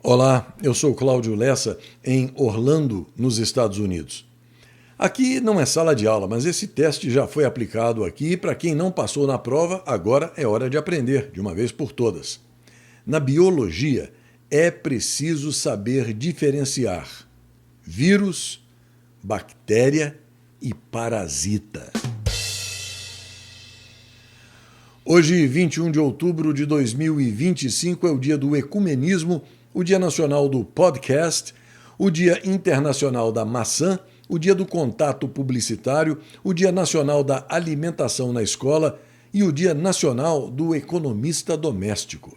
Olá, eu sou Cláudio Lessa, em Orlando, nos Estados Unidos. Aqui não é sala de aula, mas esse teste já foi aplicado aqui e para quem não passou na prova, agora é hora de aprender, de uma vez por todas. Na biologia, é preciso saber diferenciar vírus, bactéria e parasita. Hoje, 21 de outubro de 2025, é o dia do ecumenismo, o Dia Nacional do Podcast, o Dia Internacional da Maçã, o Dia do Contato Publicitário, o Dia Nacional da Alimentação na Escola e o Dia Nacional do Economista Doméstico.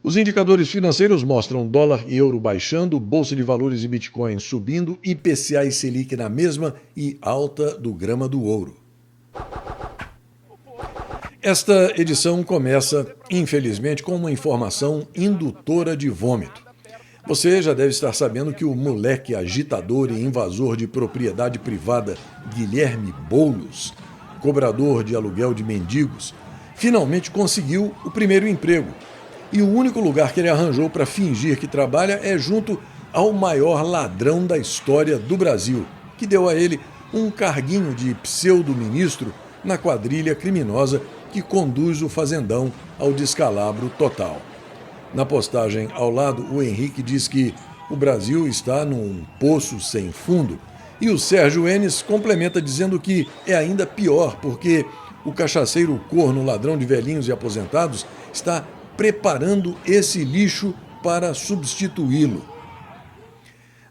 Os indicadores financeiros mostram dólar e euro baixando, bolsa de valores e Bitcoin subindo, IPCA e Selic na mesma e alta do grama do ouro. Esta edição começa, infelizmente, com uma informação indutora de vômito. Você já deve estar sabendo que o moleque agitador e invasor de propriedade privada Guilherme Boulos, cobrador de aluguel de mendigos, finalmente conseguiu o primeiro emprego. E o único lugar que ele arranjou para fingir que trabalha é junto ao maior ladrão da história do Brasil, que deu a ele um carguinho de pseudo-ministro na quadrilha criminosa que conduz o fazendão ao descalabro total. Na postagem ao lado, o Henrique diz que o Brasil está num poço sem fundo e o Sérgio Enes complementa dizendo que é ainda pior porque o cachaceiro corno ladrão de velhinhos e aposentados está preparando esse lixo para substituí-lo.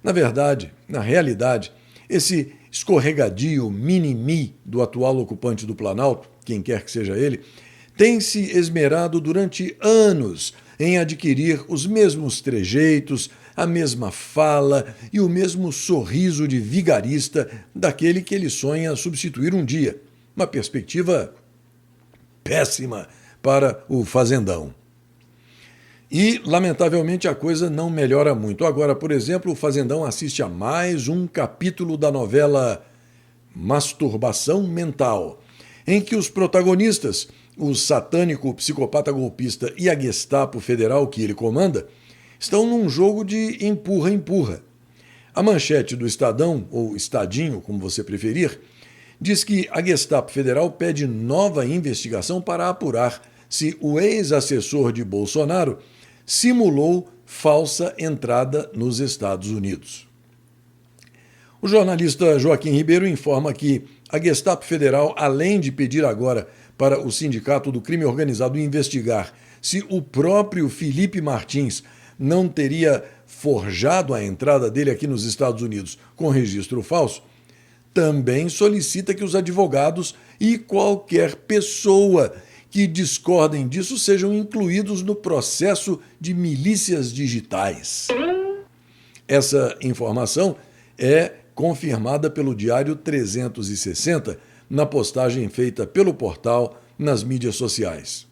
Na verdade, na realidade, esse escorregadio mini-mi do atual ocupante do Planalto, quem quer que seja ele, tem se esmerado durante anos em adquirir os mesmos trejeitos, a mesma fala e o mesmo sorriso de vigarista daquele que ele sonha substituir um dia. Uma perspectiva péssima para o fazendão. E, lamentavelmente, a coisa não melhora muito. Agora, por exemplo, o fazendão assiste a mais um capítulo da novela Masturbação Mental, em que os protagonistas, o satânico psicopata golpista e a Gestapo Federal que ele comanda, estão num jogo de empurra-empurra. A manchete do Estadão, ou Estadinho, como você preferir, diz que a Gestapo Federal pede nova investigação para apurar se o ex-assessor de Bolsonaro simulou falsa entrada nos Estados Unidos. O jornalista Joaquim Ribeiro informa que a Gestapo Federal, além de pedir agora para o Sindicato do Crime Organizado investigar se o próprio Felipe Martins não teria forjado a entrada dele aqui nos Estados Unidos com registro falso, também solicita que os advogados e qualquer pessoa que discordem disso sejam incluídos no processo de milícias digitais. Essa informação é confirmada pelo Diário 360 na postagem feita pelo portal nas mídias sociais.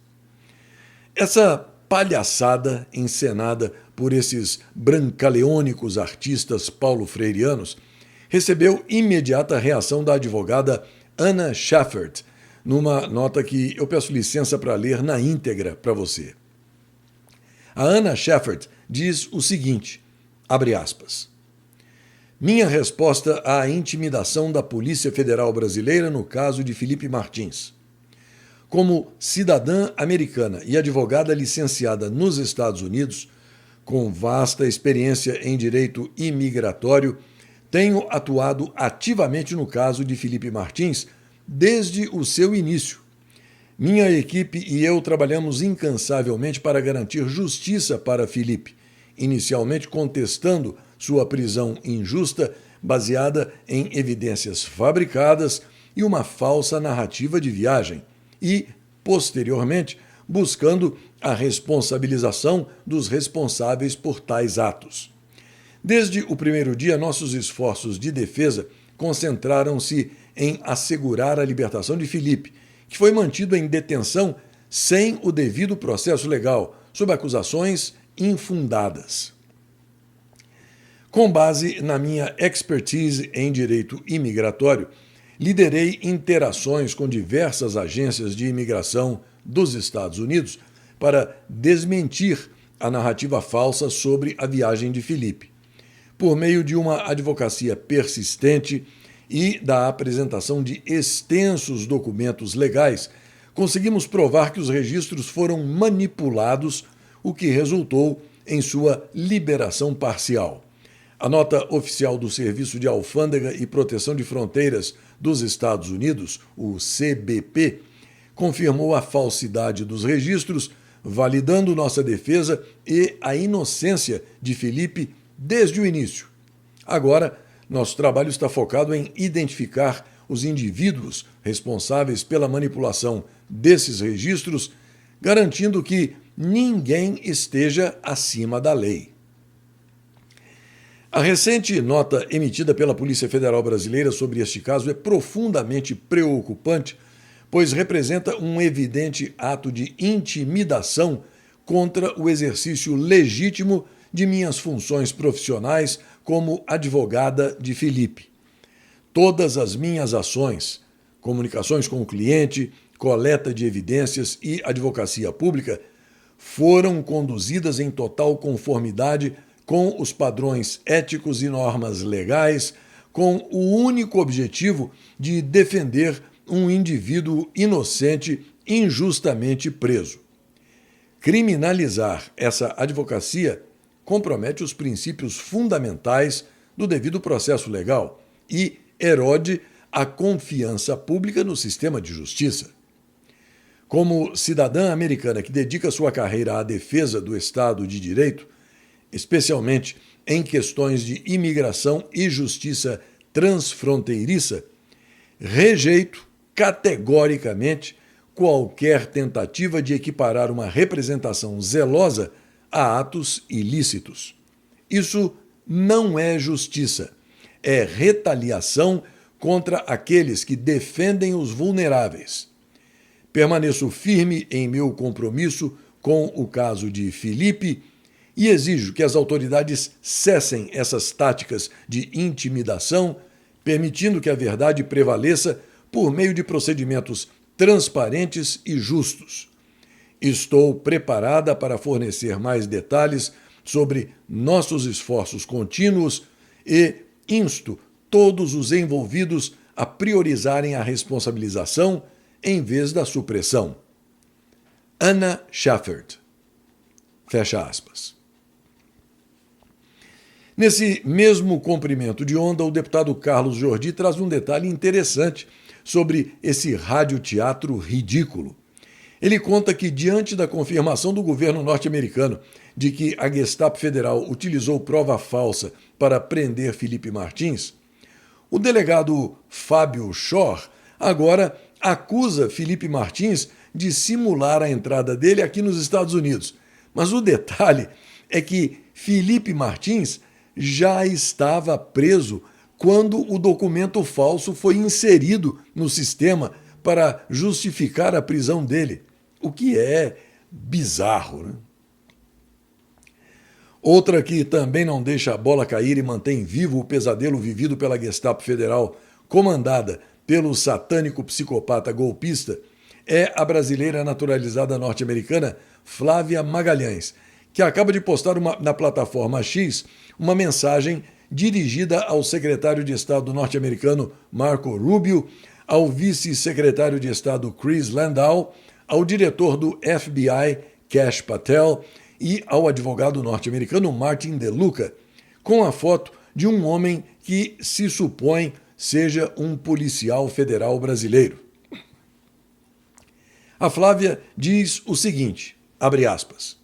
Essa palhaçada encenada por esses brancaleônicos artistas paulo-freireanos recebeu imediata reação da advogada Anna Schaffert, numa nota que eu peço licença para ler na íntegra para você. A Anna Schaffert diz o seguinte, abre aspas, minha resposta à intimidação da Polícia Federal Brasileira no caso de Felipe Martins. Como cidadã americana e advogada licenciada nos Estados Unidos, com vasta experiência em direito imigratório, tenho atuado ativamente no caso de Felipe Martins desde o seu início. Minha equipe e eu trabalhamos incansavelmente para garantir justiça para Felipe, inicialmente contestando sua prisão injusta baseada em evidências fabricadas e uma falsa narrativa de viagem, e, posteriormente, buscando a responsabilização dos responsáveis por tais atos. Desde o primeiro dia, nossos esforços de defesa concentraram-se em assegurar a libertação de Felipe, que foi mantido em detenção sem o devido processo legal, sob acusações infundadas. Com base na minha expertise em direito imigratório, liderei interações com diversas agências de imigração dos Estados Unidos para desmentir a narrativa falsa sobre a viagem de Felipe. Por meio de uma advocacia persistente e da apresentação de extensos documentos legais, conseguimos provar que os registros foram manipulados, o que resultou em sua liberação parcial. A nota oficial do Serviço de Alfândega e Proteção de Fronteiras dos Estados Unidos, o CBP, confirmou a falsidade dos registros, validando nossa defesa e a inocência de Felipe desde o início. Agora, nosso trabalho está focado em identificar os indivíduos responsáveis pela manipulação desses registros, garantindo que ninguém esteja acima da lei. A recente nota emitida pela Polícia Federal Brasileira sobre este caso é profundamente preocupante, pois representa um evidente ato de intimidação contra o exercício legítimo de minhas funções profissionais como advogada de Felipe. Todas as minhas ações, comunicações com o cliente, coleta de evidências e advocacia pública foram conduzidas em total conformidade com os padrões éticos e normas legais, com o único objetivo de defender um indivíduo inocente injustamente preso. Criminalizar essa advocacia compromete os princípios fundamentais do devido processo legal e erode a confiança pública no sistema de justiça. Como cidadã americana que dedica sua carreira à defesa do Estado de Direito, especialmente em questões de imigração e justiça transfronteiriça, rejeito categoricamente qualquer tentativa de equiparar uma representação zelosa a atos ilícitos. Isso não é justiça, é retaliação contra aqueles que defendem os vulneráveis. Permaneço firme em meu compromisso com o caso de Felipe e exijo que as autoridades cessem essas táticas de intimidação, permitindo que a verdade prevaleça por meio de procedimentos transparentes e justos. Estou preparada para fornecer mais detalhes sobre nossos esforços contínuos e insto todos os envolvidos a priorizarem a responsabilização em vez da supressão. Anna Schaffert. Fecha aspas. Nesse mesmo comprimento de onda, o deputado Carlos Jordi traz um detalhe interessante sobre esse radioteatro ridículo. Ele conta que, diante da confirmação do governo norte-americano de que a Gestapo Federal utilizou prova falsa para prender Felipe Martins, o delegado Fábio Schor agora acusa Felipe Martins de simular a entrada dele aqui nos Estados Unidos. Mas o detalhe é que Felipe Martins já estava preso quando o documento falso foi inserido no sistema para justificar a prisão dele, o que é bizarro, né? Outra que também não deixa a bola cair e mantém vivo o pesadelo vivido pela Gestapo Federal, comandada pelo satânico psicopata golpista, é a brasileira naturalizada norte-americana Flávia Magalhães, que acaba de postar na plataforma X uma mensagem dirigida ao secretário de Estado norte-americano Marco Rubio, ao vice-secretário de Estado Chris Landau, ao diretor do FBI Kash Patel e ao advogado norte-americano Martin DeLuca, com a foto de um homem que se supõe seja um policial federal brasileiro. A Flávia diz o seguinte, abre aspas,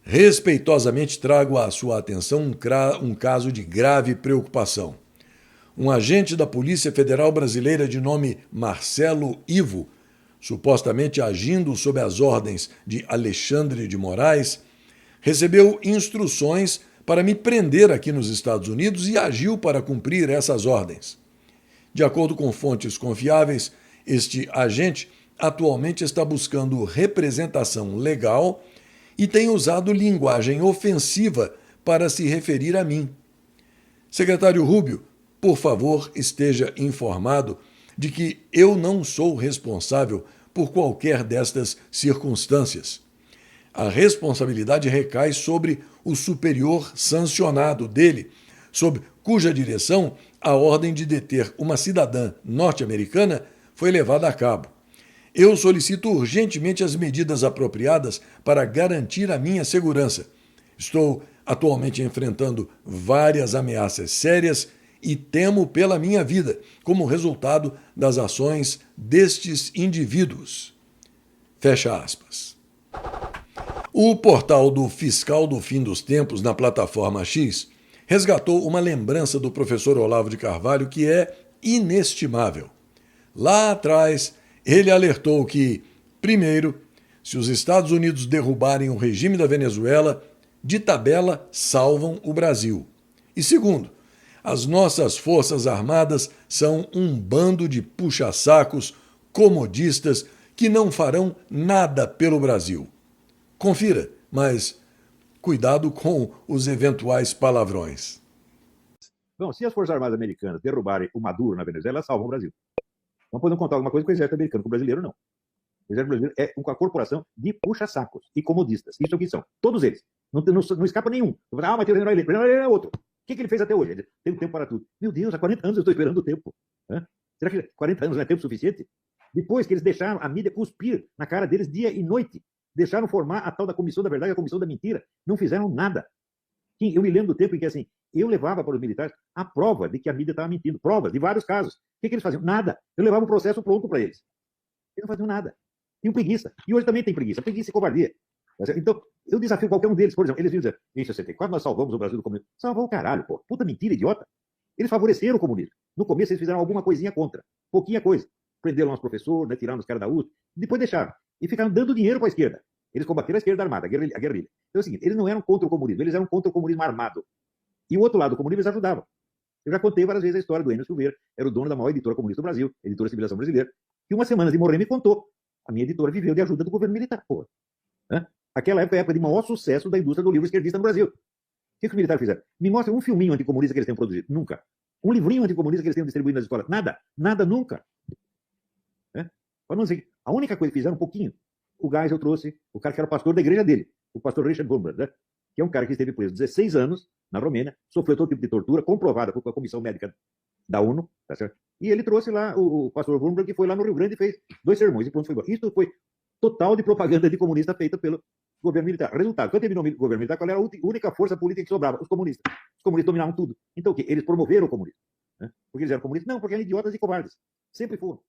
respeitosamente trago à sua atenção um caso de grave preocupação. Um agente da Polícia Federal Brasileira de nome Marcelo Ivo, supostamente agindo sob as ordens de Alexandre de Moraes, recebeu instruções para me prender aqui nos Estados Unidos e agiu para cumprir essas ordens. De acordo com fontes confiáveis, este agente atualmente está buscando representação legal e tem usado linguagem ofensiva para se referir a mim. Secretário Rubio, por favor, esteja informado de que eu não sou responsável por qualquer destas circunstâncias. A responsabilidade recai sobre o superior sancionado dele, sob cuja direção a ordem de deter uma cidadã norte-americana foi levada a cabo. Eu solicito urgentemente as medidas apropriadas para garantir a minha segurança. Estou atualmente enfrentando várias ameaças sérias e temo pela minha vida, como resultado das ações destes indivíduos. Fecha aspas. O portal do Fiscal do Fim dos Tempos, na plataforma X, resgatou uma lembrança do professor Olavo de Carvalho que é inestimável. Lá atrás, ele alertou que, primeiro, se os Estados Unidos derrubarem o regime da Venezuela, de tabela salvam o Brasil. E segundo, as nossas forças armadas são um bando de puxa-sacos, comodistas, que não farão nada pelo Brasil. Confira, mas cuidado com os eventuais palavrões. Bom, se as Forças Armadas Americanas derrubarem o Maduro na Venezuela, elas salvam o Brasil. Não podemos contar alguma coisa com o exército americano, com o brasileiro, não. O exército brasileiro é uma corporação de puxa-sacos e comodistas. Isso é o que são. Todos eles. Não escapa nenhum. Mas tem o general Heleno. O general Heleno é outro. O que ele fez até hoje? Ele tem um tempo para tudo. Meu Deus, há 40 anos eu estou esperando o tempo. Será que 40 anos não é tempo suficiente? Depois que eles deixaram a mídia cuspir na cara deles dia e noite, deixaram formar a tal da Comissão da Verdade e a Comissão da Mentira, não fizeram nada. Eu me lembro do tempo em que, assim, eu levava para os militares a prova de que a mídia estava mentindo. Provas de vários casos. O que eles faziam? Nada. Eu levava o processo pronto para eles. Eles não faziam nada. Tinham preguiça. E hoje também tem preguiça. Preguiça e covardia. Então, eu desafio qualquer um deles, por exemplo, eles dizem, em 64 nós salvamos o Brasil do comunismo. Salvou o caralho, pô. Puta mentira, idiota. Eles favoreceram o comunismo. No começo eles fizeram alguma coisinha contra. Pouquinha coisa. Prenderam os professores, né, tiraram os caras da USP. Depois deixaram. E ficaram dando dinheiro para a esquerda. Eles combateram a esquerda armada, a guerrilha. Então é o seguinte, eles não eram contra o comunismo, eles eram contra o comunismo armado. E o outro lado, o comunismo, eles ajudavam. Eu já contei várias vezes a história do Enio Silveira, era o dono da maior editora comunista do Brasil, editora Civilização Brasileira, que umas semanas de morrer me contou. A minha editora viveu de ajuda do governo militar, porra. Aquela época é a época de maior sucesso da indústria do livro esquerdista no Brasil. O que os militares fizeram? Me mostra um filminho anticomunista que eles tenham produzido. Nunca. Um livrinho anticomunista que eles tenham distribuído nas escolas. Nada. Nada, nunca. Para não dizer, a única coisa que fizeram um pouquinho, o Geisel trouxe o cara que era o pastor da igreja dele, o pastor Richard Wurmbrand, né? Que é um cara que esteve preso 16 anos na Romênia, sofreu todo tipo de tortura, comprovada por a comissão médica da ONU, tá certo? E ele trouxe lá o pastor Wurmbrand, que foi lá no Rio Grande e fez 2 sermões e pronto, foi embora. Isso foi total de propaganda de comunista feita pelo governo militar. Resultado, quando terminou o governo militar, qual era a única força política que sobrava? Os comunistas. Os comunistas dominavam tudo. Então o quê? Eles promoveram o comunismo. Porque eles eram comunistas? Não, porque eram idiotas e covardes. Sempre foram.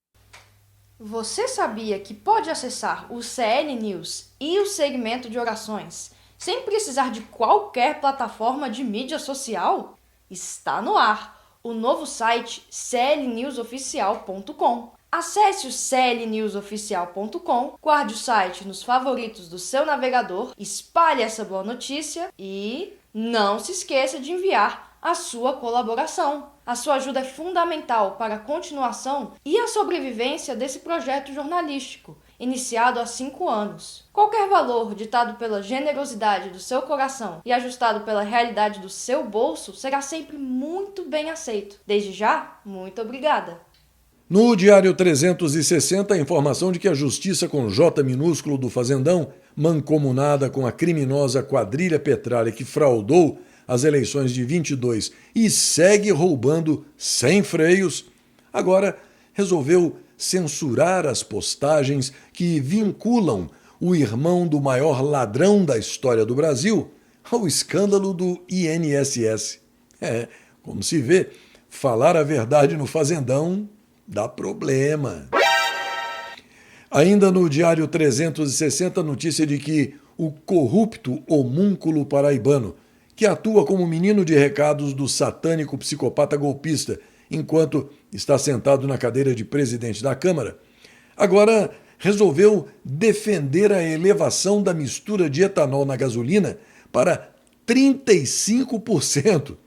Você sabia que pode acessar o CL News e o segmento de orações sem precisar de qualquer plataforma de mídia social? Está no ar o novo site clnewsoficial.com. Acesse o clnewsoficial.com, guarde o site nos favoritos do seu navegador, espalhe essa boa notícia e não se esqueça de enviar a sua colaboração. A sua ajuda é fundamental para a continuação e a sobrevivência desse projeto jornalístico, iniciado há 5 anos. Qualquer valor ditado pela generosidade do seu coração e ajustado pela realidade do seu bolso será sempre muito bem aceito. Desde já, muito obrigada. No Diário 360, a informação de que a Justiça com J minúsculo do Fazendão, mancomunada com a criminosa quadrilha Petralha que fraudou as eleições de 22 e segue roubando sem freios, agora resolveu censurar as postagens que vinculam o irmão do maior ladrão da história do Brasil ao escândalo do INSS. Como se vê, falar a verdade no Fazendão dá problema. Ainda no Diário 360, notícia de que o corrupto homúnculo paraibano, que atua como menino de recados do satânico psicopata golpista, enquanto está sentado na cadeira de presidente da Câmara, agora resolveu defender a elevação da mistura de etanol na gasolina para 35%.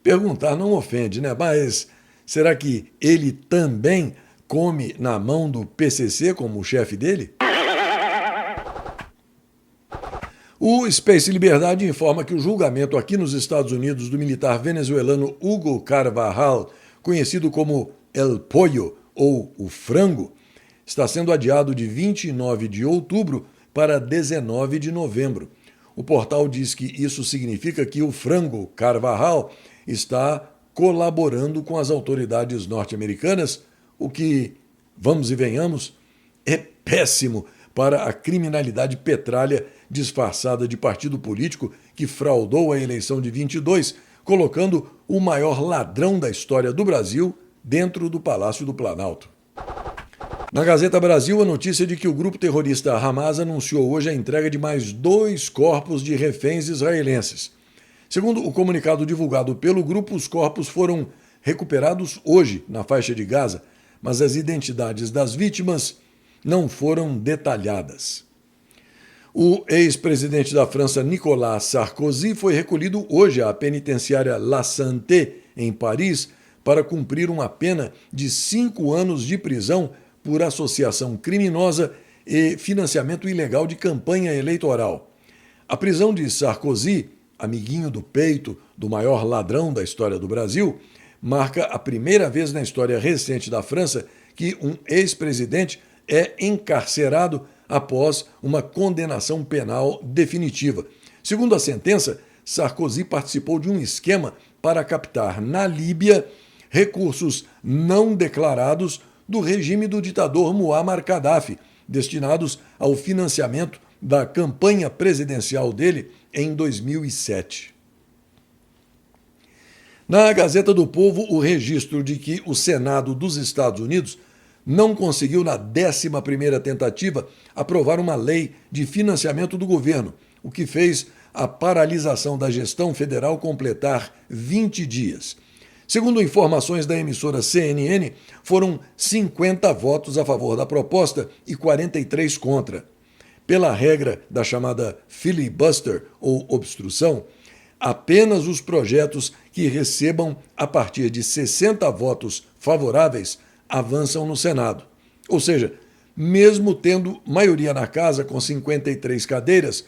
Perguntar não ofende, né? Mas será que ele também come na mão do PCC como o chefe dele? O Space Liberdade informa que o julgamento aqui nos Estados Unidos do militar venezuelano Hugo Carvajal, conhecido como El Pollo, ou o Frango, está sendo adiado de 29 de outubro para 19 de novembro. O portal diz que isso significa que o Frango Carvajal está colaborando com as autoridades norte-americanas, o que, vamos e venhamos, é péssimo para a criminalidade petralha disfarçada de partido político que fraudou a eleição de 22, colocando o maior ladrão da história do Brasil dentro do Palácio do Planalto. Na Gazeta Brasil, a notícia de que o grupo terrorista Hamas anunciou hoje a entrega de mais 2 corpos de reféns israelenses. Segundo o comunicado divulgado pelo grupo, os corpos foram recuperados hoje na faixa de Gaza, mas as identidades das vítimas não foram detalhadas. O ex-presidente da França, Nicolas Sarkozy, foi recolhido hoje à penitenciária La Santé, em Paris, para cumprir uma pena de 5 anos de prisão por associação criminosa e financiamento ilegal de campanha eleitoral. A prisão de Sarkozy, amiguinho do peito do maior ladrão da história do Brasil, marca a primeira vez na história recente da França que um ex-presidente é encarcerado após uma condenação penal definitiva. Segundo a sentença, Sarkozy participou de um esquema para captar na Líbia recursos não declarados do regime do ditador Muammar Gaddafi, destinados ao financiamento da campanha presidencial dele em 2007. Na Gazeta do Povo, o registro de que o Senado dos Estados Unidos não conseguiu, na 11ª tentativa, aprovar uma lei de financiamento do governo, o que fez a paralisação da gestão federal completar 20 dias. Segundo informações da emissora CNN, foram 50 votos a favor da proposta e 43 contra. Pela regra da chamada filibuster, ou obstrução, apenas os projetos que recebam a partir de 60 votos favoráveis avançam no Senado. Ou seja, mesmo tendo maioria na casa com 53 cadeiras,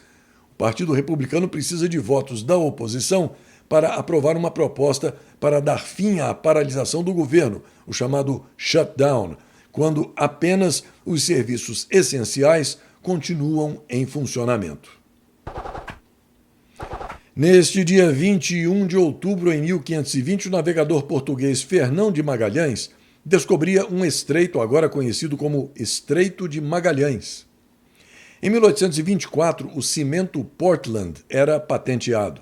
o Partido Republicano precisa de votos da oposição para aprovar uma proposta para dar fim à paralisação do governo, o chamado shutdown, quando apenas os serviços essenciais continuam em funcionamento. Neste dia 21 de outubro, em 1520, o navegador português Fernão de Magalhães descobria um estreito agora conhecido como Estreito de Magalhães. Em 1824, o cimento Portland era patenteado.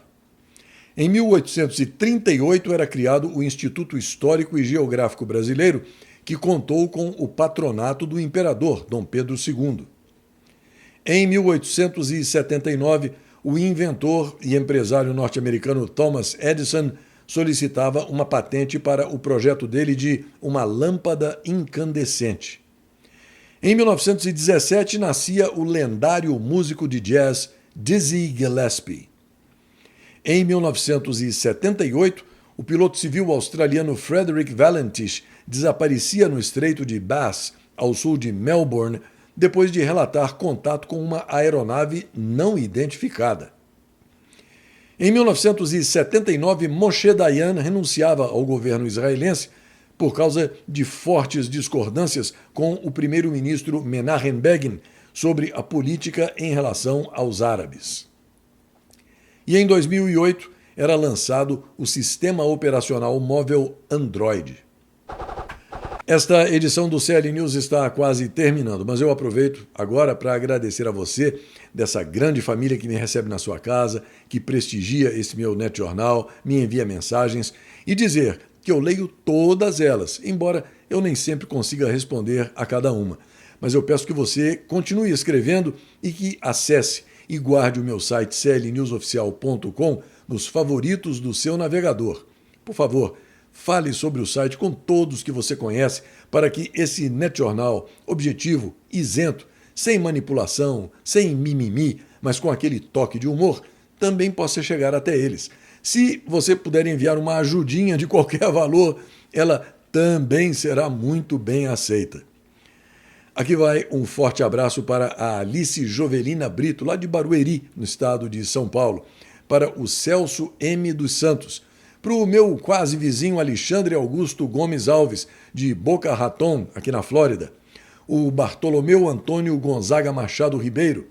Em 1838 era criado o Instituto Histórico e Geográfico Brasileiro, que contou com o patronato do imperador Dom Pedro II. Em 1879, o inventor e empresário norte-americano Thomas Edison solicitava uma patente para o projeto dele de uma lâmpada incandescente. Em 1917, nascia o lendário músico de jazz Dizzy Gillespie. Em 1978, o piloto civil australiano Frederick Valentich desaparecia no Estreito de Bass, ao sul de Melbourne, depois de relatar contato com uma aeronave não identificada. Em 1979, Moshe Dayan renunciava ao governo israelense por causa de fortes discordâncias com o primeiro-ministro Menachem Begin sobre a política em relação aos árabes. E em 2008 era lançado o Sistema Operacional Móvel Android. Esta edição do CL News está quase terminando, mas eu aproveito agora para agradecer a você dessa grande família que me recebe na sua casa, que prestigia esse meu NetJornal, me envia mensagens e dizer que eu leio todas elas, embora eu nem sempre consiga responder a cada uma. Mas eu peço que você continue escrevendo e que acesse e guarde o meu site clnewsoficial.com nos favoritos do seu navegador. Por favor, Fale sobre o site com todos que você conhece para que esse netjornal objetivo, isento, sem manipulação, sem mimimi, mas com aquele toque de humor, também possa chegar até eles. Se você puder enviar uma ajudinha de qualquer valor, ela também será muito bem aceita. Aqui vai um forte abraço para a Alice Jovelina Brito, lá de Barueri, no estado de São Paulo, para o Celso M. dos Santos, para o meu quase vizinho Alexandre Augusto Gomes Alves, de Boca Raton, aqui na Flórida, o Bartolomeu Antônio Gonzaga Machado Ribeiro,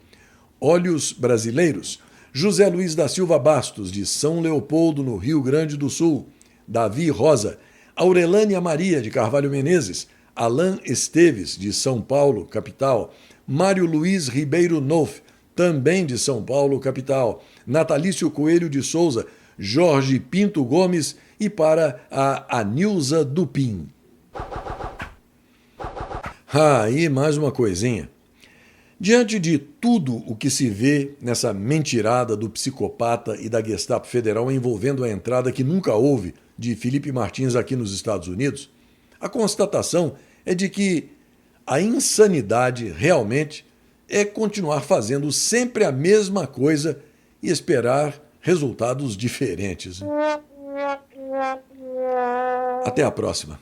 Olhos Brasileiros, José Luiz da Silva Bastos, de São Leopoldo, no Rio Grande do Sul, Davi Rosa, Aurelânia Maria de Carvalho Menezes, Alain Esteves, de São Paulo, capital, Mário Luiz Ribeiro Nouf, também de São Paulo, capital, Natalício Coelho de Souza, Jorge Pinto Gomes e para a Anilza Dupin. E mais uma coisinha. Diante de tudo o que se vê nessa mentirada do psicopata e da Gestapo Federal envolvendo a entrada que nunca houve de Felipe Martins aqui nos Estados Unidos, a constatação é de que a insanidade realmente é continuar fazendo sempre a mesma coisa e esperar resultados diferentes. Até a próxima.